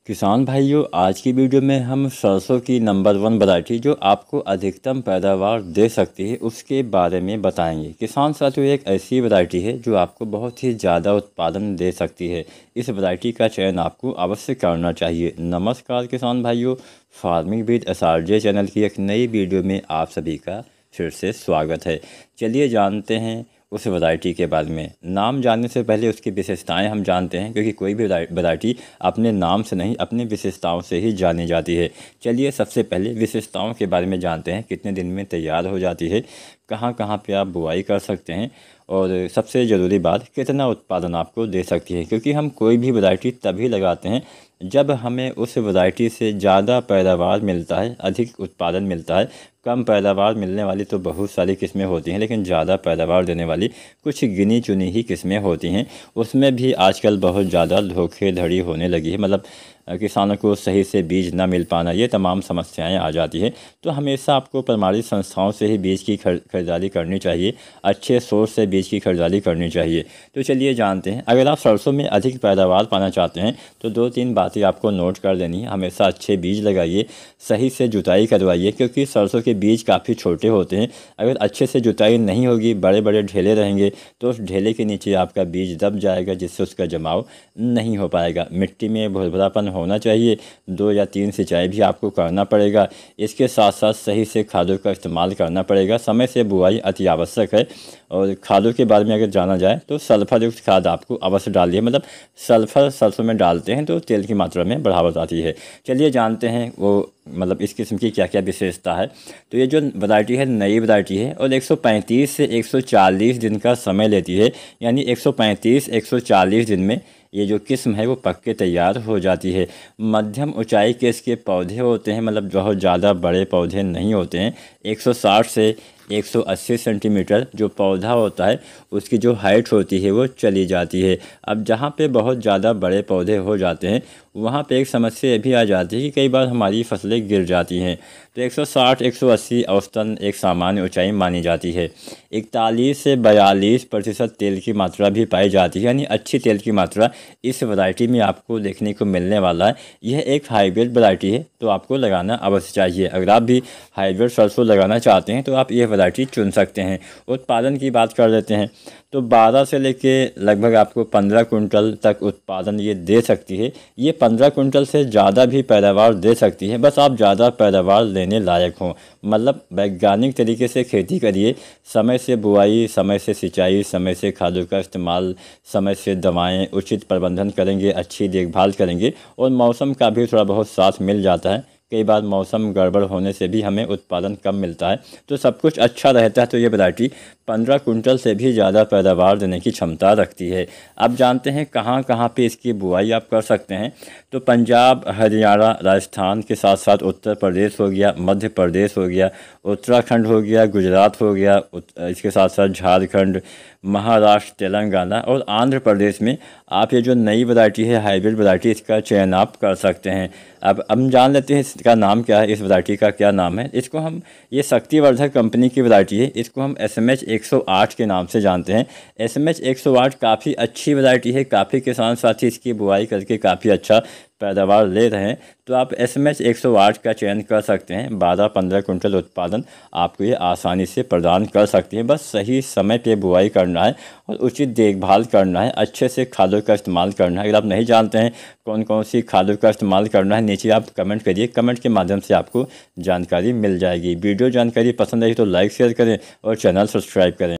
किसान भाइयों, आज की वीडियो में हम सरसों की नंबर 1 वैरायटी जो आपको अधिकतम पैदावार दे सकती है उसके बारे में बताएंगे। किसान साथियों, एक ऐसी वैरायटी है जो आपको बहुत ही ज़्यादा उत्पादन दे सकती है। इस वैरायटी का चयन आपको अवश्य करना चाहिए। नमस्कार किसान भाइयों, फार्मिंग विद SRJ चैनल की एक नई वीडियो में आप सभी का फिर से स्वागत है। चलिए जानते हैं उस वैरायटी के बारे में। नाम जानने से पहले उसकी विशेषताएं हम जानते हैं, क्योंकि कोई भी वैरायटी अपने नाम से नहीं अपनी विशेषताओं से ही जानी जाती है। चलिए सबसे पहले विशेषताओं के बारे में जानते हैं। कितने दिन में तैयार हो जाती है, कहाँ कहाँ पे आप बुआई कर सकते हैं, और सबसे ज़रूरी बात, कितना उत्पादन आपको दे सकती है। क्योंकि हम कोई भी वैरायटी तभी लगाते हैं जब हमें उस वैरायटी से ज़्यादा पैदावार मिलता है, अधिक उत्पादन मिलता है। कम पैदावार मिलने वाली तो बहुत सारी किस्में होती हैं, लेकिन ज़्यादा पैदावार देने वाली कुछ गिनी चुनी ही किस्में होती हैं। उसमें भी आजकल बहुत ज़्यादा धोखेधड़ी होने लगी है। मतलब किसानों को सही से बीज ना मिल पाना, ये तमाम समस्याएं आ जाती है। तो हमेशा आपको प्रमाणित संस्थाओं से ही बीज की खरीदारी करनी चाहिए, अच्छे सोर्स से बीज की खरीदारी करनी चाहिए। तो चलिए जानते हैं। अगर आप सरसों में अधिक पैदावार पाना चाहते हैं तो 2-3 बातें आपको नोट कर देनी है। हमेशा अच्छे बीज लगाइए, सही से जुताई करवाइए, क्योंकि सरसों के बीज काफ़ी छोटे होते हैं। अगर अच्छे से जुताई नहीं होगी, बड़े बड़े ढेले रहेंगे, तो उस ढेले के नीचे आपका बीज दब जाएगा, जिससे उसका जमाव नहीं हो पाएगा। मिट्टी में भुरभुरापन होना चाहिए। 2 या 3 सिंचाई भी आपको करना पड़ेगा। इसके साथ साथ सही से खादों का इस्तेमाल करना पड़ेगा। समय से बुआई अति आवश्यक है। और खादों के बारे में अगर जाना जाए तो सल्फर युक्त खाद आपको अवश्य डालिए। मतलब सल्फर सरसों में डालते हैं तो तेल की मात्रा में बढ़ावट आती है। चलिए जानते हैं वो मतलब इस किस्म की क्या क्या विशेषता है। तो ये जो वैरायटी है, नई वैरायटी है और 135 से 140 दिन का समय लेती है। यानी 135-140 दिन में ये जो किस्म है वो पक के तैयार हो जाती है। मध्यम ऊंचाई के इसके पौधे होते हैं, मतलब बहुत ज़्यादा बड़े पौधे नहीं होते हैं। 160 से 180 सेंटीमीटर जो पौधा होता है उसकी जो हाइट होती है वो चली जाती है। अब जहाँ पे बहुत ज़्यादा बड़े पौधे हो जाते हैं वहाँ पे एक समस्या ये भी आ जाती है कि कई बार हमारी फसलें गिर जाती हैं। तो 160-180 औसतन एक सामान्य ऊंचाई मानी जाती है। 41 से 42% तेल की मात्रा भी पाई जाती है, यानी अच्छी तेल की मात्रा इस वैरायटी में आपको देखने को मिलने वाला है। यह एक हाइब्रिड वैरायटी है, तो आपको लगाना अवश्य चाहिए। अगर आप भी हाइब्रिड सरसों लगाना चाहते हैं तो आप यह वैरायटी चुन सकते हैं। उत्पादन की बात कर लेते हैं तो 12 से लेके लगभग आपको 15 कुंटल तक उत्पादन ये दे सकती है। ये 15 कुंटल से ज़्यादा भी पैदावार दे सकती है, बस आप ज़्यादा पैदावार लेने लायक हों। मतलब वैज्ञानिक तरीके से खेती करिए, समय से बुआई, समय से सिंचाई, समय से खादों का इस्तेमाल, समय से दवाएं, उचित प्रबंधन करेंगे, अच्छी देखभाल करेंगे और मौसम का भी थोड़ा बहुत साथ मिल जाता है। कई बार मौसम गड़बड़ होने से भी हमें उत्पादन कम मिलता है, तो सब कुछ अच्छा रहता है। तो ये वैरायटी 15 कुंटल से भी ज़्यादा पैदावार देने की क्षमता रखती है। अब जानते हैं कहाँ कहाँ पे इसकी बुआई आप कर सकते हैं। तो पंजाब, हरियाणा, राजस्थान के साथ साथ उत्तर प्रदेश हो गया, मध्य प्रदेश हो गया, उत्तराखंड हो गया, गुजरात हो गया, इसके साथ साथ झारखंड, महाराष्ट्र, तेलंगाना और आंध्र प्रदेश में आप ये जो नई वैरायटी है, हाइब्रिड वैरायटी, इसका चयन आप कर सकते हैं। अब हम जान लेते हैं इसका नाम क्या है, इस वैरायटी का क्या नाम है। इसको हम, ये शक्तिवर्धक कंपनी की वैरायटी है, इसको हम SMH 108 के नाम से जानते हैं। SMH 108 काफ़ी अच्छी वैरायटी है। काफ़ी किसान साथी इसकी बुआई करके काफ़ी अच्छा पैदावार ले रहे हैं, तो आप SMH 108 का चयन कर सकते हैं। 12-15 कुंटल उत्पादन आपको ये आसानी से प्रदान कर सकती है। बस सही समय पे बुआई करना है और उचित देखभाल करना है, अच्छे से खादों का इस्तेमाल करना है। अगर आप नहीं जानते हैं कौन कौन सी खादों का इस्तेमाल करना है, नीचे आप कमेंट करिए, कमेंट के माध्यम से आपको जानकारी मिल जाएगी। वीडियो जानकारी पसंद आई तो लाइक शेयर करें और चैनल सब्सक्राइब करें।